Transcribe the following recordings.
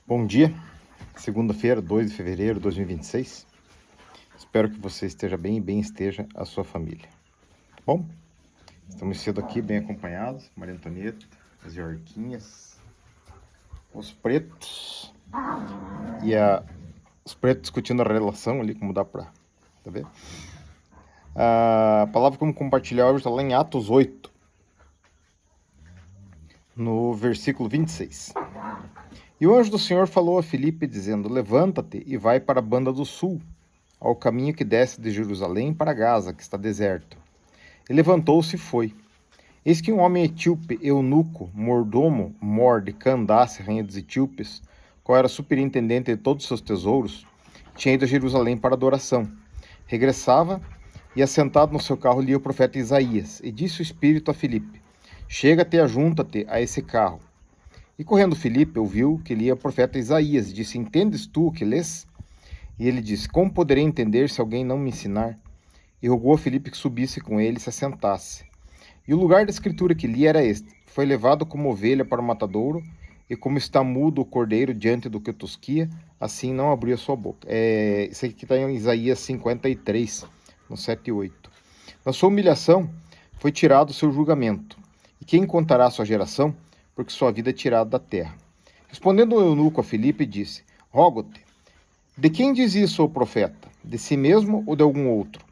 Bom dia, segunda-feira, 2 de fevereiro de 2026. Espero que você esteja bem e bem esteja a sua família. Bom, estamos cedo aqui, bem acompanhados. Maria Antonieta, as Yorquinhas, os pretos e os pretos discutindo a relação ali, como dá pra ver. A palavra que vamos compartilhar hoje está lá em Atos 8, no versículo 26. E o anjo do Senhor falou a Filipe, dizendo: Levanta-te e vai para a banda do sul, ao caminho que desce de Jerusalém para Gaza, que está deserto. E levantou-se e foi. Eis que um homem etíope, eunuco, mordomo, mor de Candace, rainha dos etíopes, qual era superintendente de todos os seus tesouros, tinha ido a Jerusalém para adoração. Regressava e, assentado no seu carro, lia o profeta Isaías. E disse o Espírito a Filipe: Chega-te e ajunta-te a esse carro. E correndo Filipe ouviu que lia o profeta Isaías, e disse: Entendes tu o que lês? E ele disse: Como poderei entender se alguém não me ensinar? E rogou a Filipe que subisse com ele e se assentasse. E o lugar da escritura que lia era este: Foi levado como ovelha para o matadouro, e como está mudo o cordeiro diante do que tosquia, assim não abriu a sua boca. Isso aqui está em Isaías 53, no 7 e 8. Na sua humilhação foi tirado o seu julgamento. E quem contará a sua geração? Porque sua vida é tirada da terra. Respondendo o eunuco a Filipe, disse: Rogo-te, de quem diz isso o profeta? De si mesmo ou de algum outro?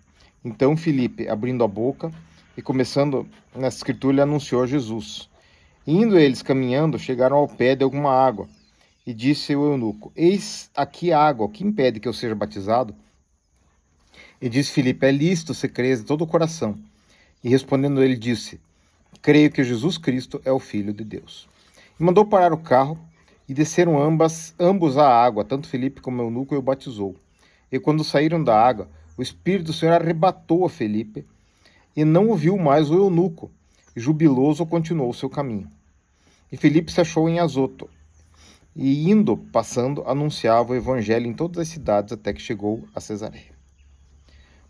Então Filipe, abrindo a boca e começando nessa escritura, ele anunciou a Jesus. E indo eles caminhando, chegaram ao pé de alguma água. E disse o eunuco: Eis aqui a água, o que impede que eu seja batizado? E disse Filipe: É lícito se creres de todo o coração. E respondendo ele, disse: Creio que Jesus Cristo é o Filho de Deus. E mandou parar o carro, e desceram ambos à água, tanto Filipe como o eunuco, e o batizou. E quando saíram da água, o Espírito do Senhor arrebatou a Filipe, e não o viu mais o eunuco, e jubiloso continuou o seu caminho. E Filipe se achou em Azoto, e indo, passando, anunciava o evangelho em todas as cidades, até que chegou a Cesareia.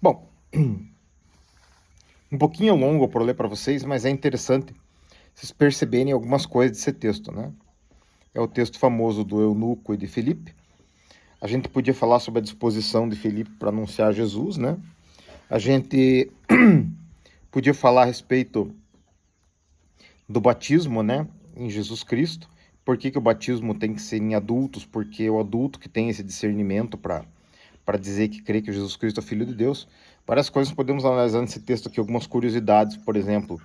Bom, um pouquinho longo para ler para vocês, mas é interessante vocês perceberem algumas coisas desse texto, né? É o texto famoso do eunuco e de Filipe. A gente podia falar sobre a disposição de Filipe para anunciar Jesus, né? A gente podia falar a respeito do batismo, né? Em Jesus Cristo. Por que o batismo tem que ser em adultos? Porque o adulto que tem esse discernimento para dizer que crê que Jesus Cristo é Filho de Deus. Várias coisas podemos analisar nesse texto aqui, algumas curiosidades, por exemplo.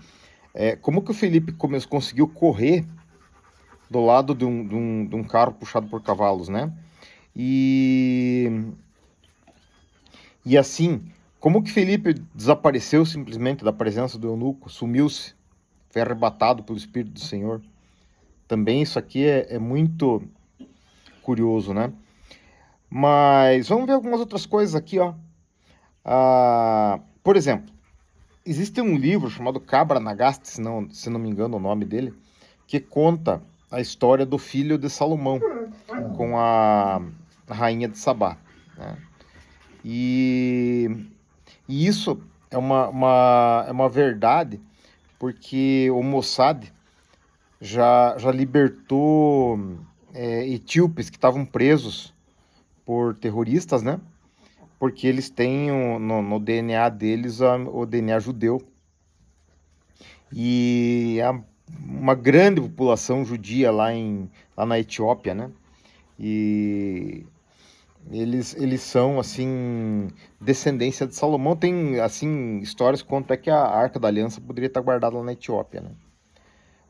Como que o Filipe conseguiu correr do lado de um carro puxado por cavalos, né? E assim, como que Filipe desapareceu simplesmente da presença do eunuco, sumiu-se, foi arrebatado pelo Espírito do Senhor? Também isso aqui é muito curioso, né? Mas vamos ver algumas outras coisas aqui, ó. Por exemplo, existe um livro chamado Cabra Nagaste, se não me engano o nome dele, que conta a história do filho de Salomão com a rainha de Sabá, né? E isso é uma verdade, porque o Mossad já libertou etíopes que estavam presos por terroristas, né? Porque eles têm no DNA deles o DNA judeu. E há uma grande população judia lá na Etiópia, né? E eles são, assim, descendência de Salomão. Tem, assim, histórias que contam que a Arca da Aliança poderia estar guardada lá na Etiópia, né?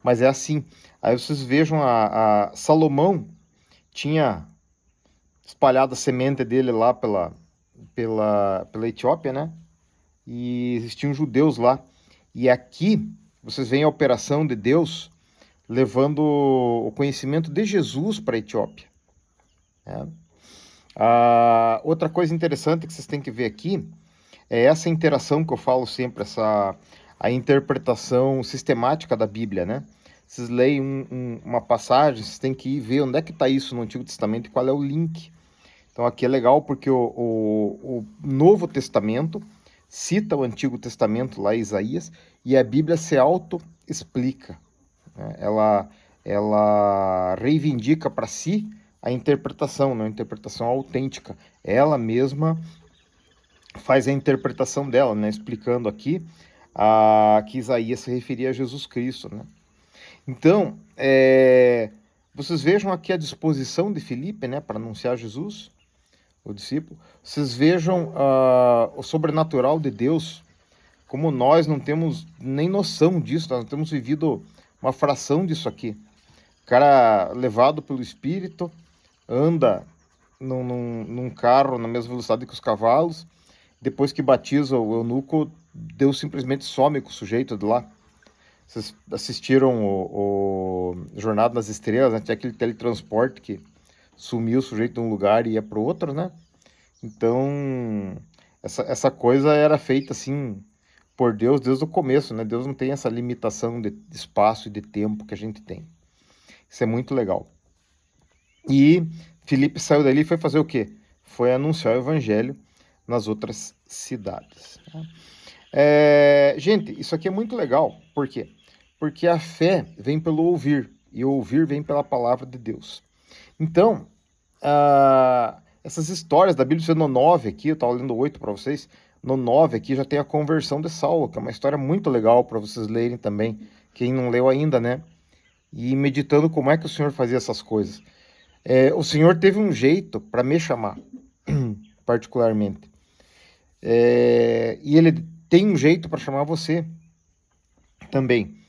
Mas é assim. Aí vocês vejam, a Salomão tinha espalhado a semente dele lá pela Etiópia, né? E existiam judeus lá. E aqui vocês veem a operação de Deus levando o conhecimento de Jesus para a Etiópia, né? Outra coisa interessante que vocês têm que ver aqui é essa interação que eu falo sempre, a interpretação sistemática da Bíblia, né? Vocês leem uma passagem, vocês têm que ir ver onde é que está isso no Antigo Testamento e qual é o link. Então aqui é legal porque o Novo Testamento cita o Antigo Testamento lá em Isaías e a Bíblia se auto-explica, né? Ela reivindica para si a interpretação, não a interpretação autêntica. Ela mesma faz a interpretação dela, né? Explicando aqui que Isaías se referia a Jesus Cristo, né? Então, vocês vejam aqui a disposição de Filipe, né, para anunciar Jesus, o discípulo. Vocês vejam o sobrenatural de Deus, como nós não temos nem noção disso, nós não temos vivido uma fração disso aqui. O cara levado pelo Espírito, anda num carro na mesma velocidade que os cavalos, depois que batiza o eunuco, Deus simplesmente some com o sujeito de lá. Vocês assistiram o Jornada nas Estrelas, né? Tinha aquele teletransporte que sumiu o sujeito de um lugar e ia para o outro, né? Então, essa coisa era feita assim por Deus desde o começo, né? Deus não tem essa limitação de espaço e de tempo que a gente tem. Isso é muito legal. E Filipe saiu dali e foi fazer o quê? Foi anunciar o evangelho nas outras cidades. Gente, isso aqui é muito legal. Por quê? Porque a fé vem pelo ouvir, e o ouvir vem pela palavra de Deus. Então, essas histórias da Bíblia, no 9 aqui, eu estava lendo 8 para vocês, no 9 aqui já tem a conversão de Saulo, que é uma história muito legal para vocês lerem também, quem não leu ainda, né? E meditando como é que o Senhor fazia essas coisas. O Senhor teve um jeito para me chamar, particularmente. E Ele tem um jeito para chamar você também.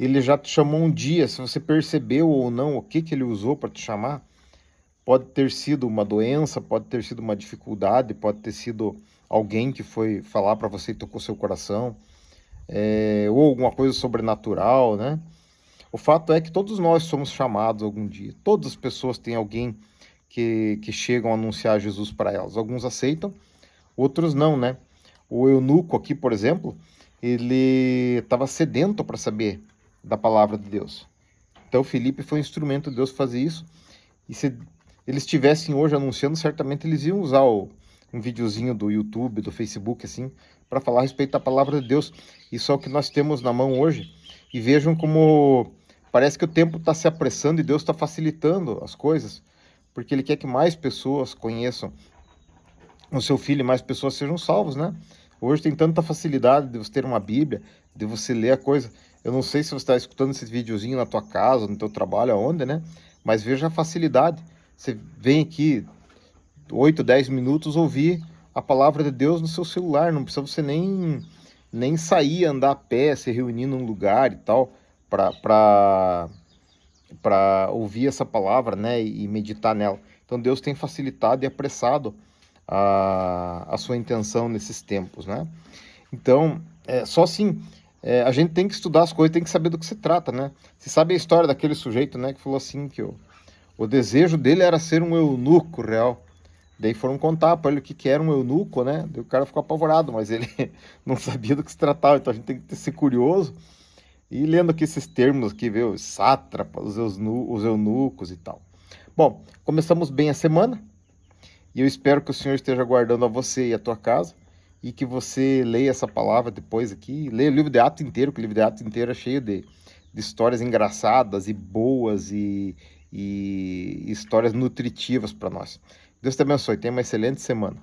Ele já te chamou um dia, se você percebeu ou não o que Ele usou para te chamar, pode ter sido uma doença, pode ter sido uma dificuldade, pode ter sido alguém que foi falar para você e tocou seu coração, ou alguma coisa sobrenatural, né? O fato é que todos nós somos chamados algum dia. Todas as pessoas têm alguém que chegam a anunciar Jesus para elas. Alguns aceitam, outros não, né? O eunuco aqui, por exemplo, ele estava sedento para saber da palavra de Deus. Então Filipe foi um instrumento de Deus fazer isso. E se eles estivessem hoje anunciando, certamente eles iam usar um videozinho do YouTube, do Facebook, assim, para falar a respeito da palavra de Deus. Isso é o que nós temos na mão hoje. E vejam como parece que o tempo está se apressando e Deus está facilitando as coisas, porque Ele quer que mais pessoas conheçam o seu Filho e mais pessoas sejam salvos, né? Hoje tem tanta facilidade de você ter uma Bíblia, de você ler a coisa. Eu não sei se você está escutando esse videozinho na tua casa, no teu trabalho, aonde, né? Mas veja a facilidade. Você vem aqui 8, 10 minutos ouvir a palavra de Deus no seu celular, não precisa você nem sair, andar a pé, se reunir num lugar e tal, para ouvir essa palavra, né, e meditar nela. Então Deus tem facilitado e apressado a sua intenção nesses tempos, né? Então, só assim, a gente tem que estudar as coisas, tem que saber do que se trata, né? Você sabe a história daquele sujeito, né, que falou assim, que o desejo dele era ser um eunuco real. Daí foram contar para ele o que era um eunuco, né? Daí o cara ficou apavorado, mas ele não sabia do que se tratava. Então a gente tem que ser curioso e lendo aqui esses termos aqui, viu? Sátrapas, os eunucos e tal. Bom, começamos bem a semana e eu espero que o Senhor esteja guardando a você e a tua casa e que você leia essa palavra depois aqui. Leia o livro de Atos inteiro, que o livro de Atos inteiro é cheio de histórias engraçadas e boas e histórias nutritivas para nós. Deus te abençoe. Tenha uma excelente semana.